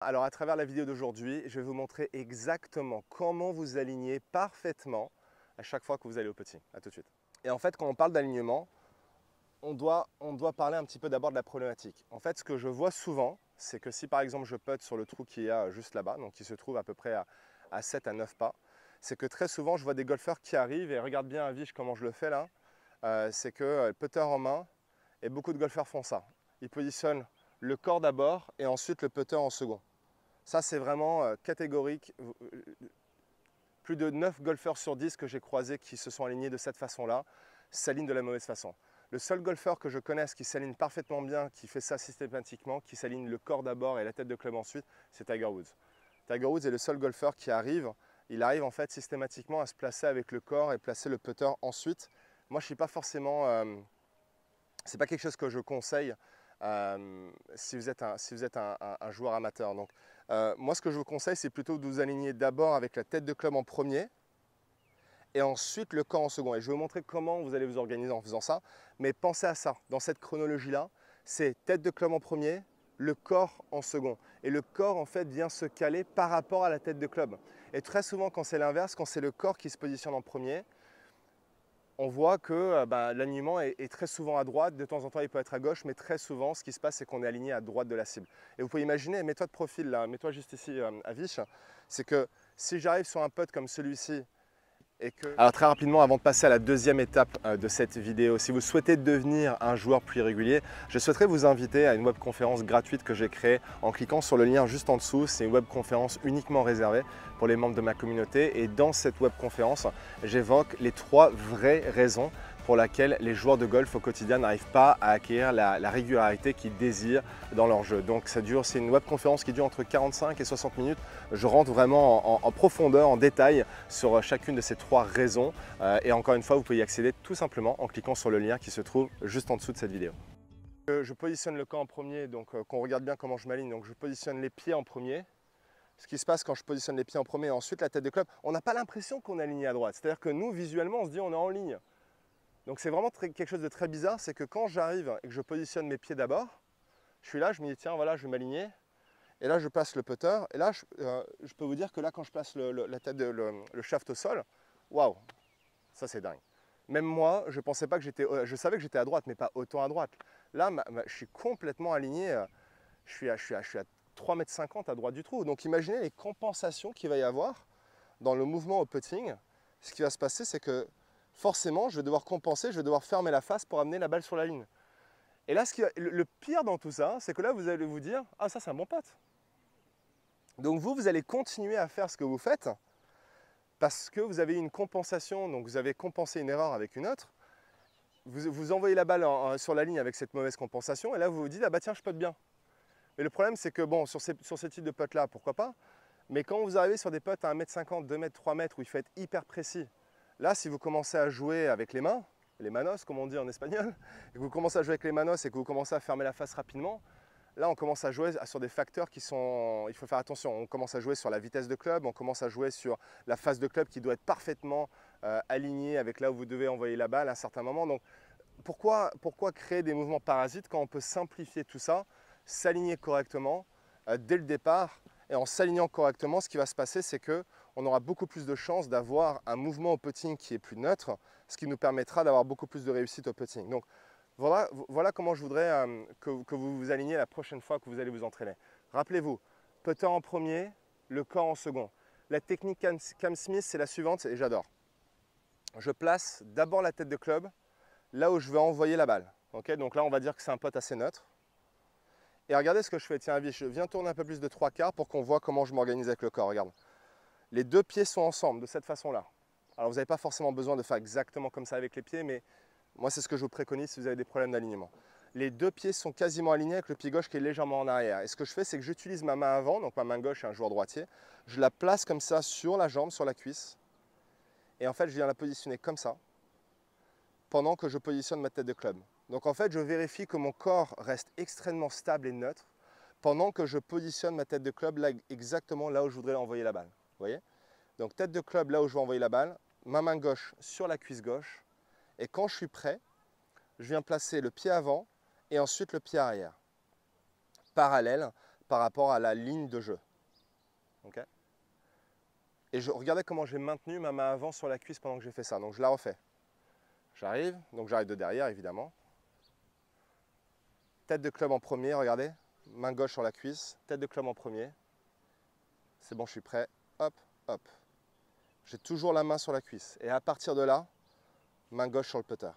Alors à travers la vidéo d'aujourd'hui, je vais vous montrer exactement comment vous aligner parfaitement à chaque fois que vous allez au putting. A tout de suite. Et en fait, quand on parle d'alignement, on doit parler un petit peu d'abord de la problématique. En fait, ce que je vois souvent, c'est que si par exemple je putt sur le trou qui est juste là-bas, donc qui se trouve à peu près à 7 à 9 pas, c'est que très souvent je vois des golfeurs qui arrivent, et regarde bien Avish comment je le fais là, c'est que putter en main, et beaucoup de golfeurs font ça. Ils positionnent le corps d'abord et ensuite le putter en second. Ça, c'est vraiment catégorique. Plus de 9 golfeurs sur 10 que j'ai croisés qui se sont alignés de cette façon-là s'alignent de la mauvaise façon. Le seul golfeur que je connaisse qui s'aligne parfaitement bien, qui fait ça systématiquement, qui s'aligne le corps d'abord et la tête de club ensuite, c'est Tiger Woods. Tiger Woods est le seul golfeur qui arrive, il arrive en fait systématiquement à se placer avec le corps et placer le putter ensuite. Moi, je ne suis pas forcément... c'est pas quelque chose que je conseille si vous êtes un joueur amateur. Donc, moi, ce que je vous conseille, c'est plutôt de vous aligner d'abord avec la tête de club en premier et ensuite le corps en second. Et je vais vous montrer comment vous allez vous organiser en faisant ça. Mais pensez à ça, dans cette chronologie-là, c'est tête de club en premier, le corps en second. Et le corps, en fait, vient se caler par rapport à la tête de club. Et très souvent, quand c'est l'inverse, quand c'est le corps qui se positionne en premier, on voit que l'alignement est très souvent à droite, de temps en temps il peut être à gauche, mais très souvent ce qui se passe c'est qu'on est aligné à droite de la cible. Et vous pouvez imaginer, mets-toi de profil là, mets-toi juste ici à Viche, c'est que si j'arrive sur un putt comme celui-ci et que... Alors très rapidement, avant de passer à la deuxième étape de cette vidéo, si vous souhaitez devenir un joueur plus régulier, je souhaiterais vous inviter à une webconférence gratuite que j'ai créée en cliquant sur le lien juste en dessous. C'est une webconférence uniquement réservée pour les membres de ma communauté. Et dans cette webconférence, j'évoque les 3 vraies raisons pour laquelle les joueurs de golf au quotidien n'arrivent pas à acquérir la régularité qu'ils désirent dans leur jeu. Donc c'est une webconférence qui dure entre 45 et 60 minutes. Je rentre vraiment en profondeur, en détail sur chacune de ces 3 raisons. Et encore une fois, vous pouvez y accéder tout simplement en cliquant sur le lien qui se trouve juste en dessous de cette vidéo. Je positionne le camp en premier, donc qu'on regarde bien comment je m'aligne. Donc je positionne les pieds en premier. Ce qui se passe quand je positionne les pieds en premier et ensuite la tête de club, on n'a pas l'impression qu'on est aligné à droite. C'est-à-dire que nous, visuellement, on se dit on est en ligne. Donc c'est vraiment quelque chose de très bizarre, c'est que quand j'arrive et que je positionne mes pieds d'abord, je suis là, je me dis tiens voilà, je vais m'aligner. Et là je place le putter, et là je peux vous dire que là quand je place la tête le shaft au sol, waouh, ça c'est dingue. Même moi, je pensais pas que je savais que j'étais à droite, mais pas autant à droite. Là, je suis complètement aligné, je suis à 3,50 m à droite du trou. Donc imaginez les compensations qu'il va y avoir dans le mouvement au putting. Ce qui va se passer, c'est que forcément, je vais devoir compenser, je vais devoir fermer la face pour amener la balle sur la ligne. Et là, le pire dans tout ça, c'est que là, vous allez vous dire « Ah, ça, c'est un bon putt ». Donc vous allez continuer à faire ce que vous faites parce que vous avez une compensation, donc vous avez compensé une erreur avec une autre. Vous envoyez la balle sur la ligne avec cette mauvaise compensation, et là, vous vous dites « Ah bah tiens, je putte bien ». Mais le problème, c'est que bon, sur ce type de putt-là, pourquoi pas, mais quand vous arrivez sur des putts à 1,50 m, 2 m, 3 m, où il faut être hyper précis, là, si vous commencez à jouer avec les mains, les manos, comme on dit en espagnol, et que vous commencez à jouer avec les manos et que vous commencez à fermer la face rapidement, là, on commence à jouer sur des facteurs qui sont... Il faut faire attention, on commence à jouer sur la vitesse de club, on commence à jouer sur la face de club qui doit être parfaitement alignée avec là où vous devez envoyer la balle à un certain moment. Donc, pourquoi créer des mouvements parasites quand on peut simplifier tout ça, s'aligner correctement dès le départ? Et en s'alignant correctement, ce qui va se passer, c'est qu'on aura beaucoup plus de chances d'avoir un mouvement au putting qui est plus neutre, ce qui nous permettra d'avoir beaucoup plus de réussite au putting. Donc voilà comment je voudrais que vous vous aligniez la prochaine fois que vous allez vous entraîner. Rappelez-vous, putter en premier, le corps en second. La technique Cam Smith, c'est la suivante, et j'adore. Je place d'abord la tête de club là où je vais envoyer la balle. Okay, donc là, on va dire que c'est un putt assez neutre. Et regardez ce que je fais. Tiens, je viens tourner un peu plus de 3/4 pour qu'on voit comment je m'organise avec le corps. Regarde. Les 2 pieds sont ensemble de cette façon-là. Alors, vous n'avez pas forcément besoin de faire exactement comme ça avec les pieds, mais moi, c'est ce que je vous préconise si vous avez des problèmes d'alignement. Les 2 pieds sont quasiment alignés avec le pied gauche qui est légèrement en arrière. Et ce que je fais, c'est que j'utilise ma main avant, donc ma main gauche est un joueur droitier. Je la place comme ça sur la jambe, sur la cuisse. Et en fait, je viens la positionner comme ça pendant que je positionne ma tête de club. Donc en fait, je vérifie que mon corps reste extrêmement stable et neutre pendant que je positionne ma tête de club là, exactement là où je voudrais envoyer la balle. Vous voyez? Donc tête de club là où je veux envoyer la balle, ma main gauche sur la cuisse gauche. Et quand je suis prêt, je viens placer le pied avant et ensuite le pied arrière. Parallèle, par rapport à la ligne de jeu. Okay, et regardez comment j'ai maintenu ma main avant sur la cuisse pendant que j'ai fait ça. Donc je la refais. J'arrive, donc j'arrive de derrière évidemment. Tête de club en premier, regardez. Main gauche sur la cuisse, tête de club en premier. C'est bon, je suis prêt. Hop, hop. J'ai toujours la main sur la cuisse. Et à partir de là, main gauche sur le putter.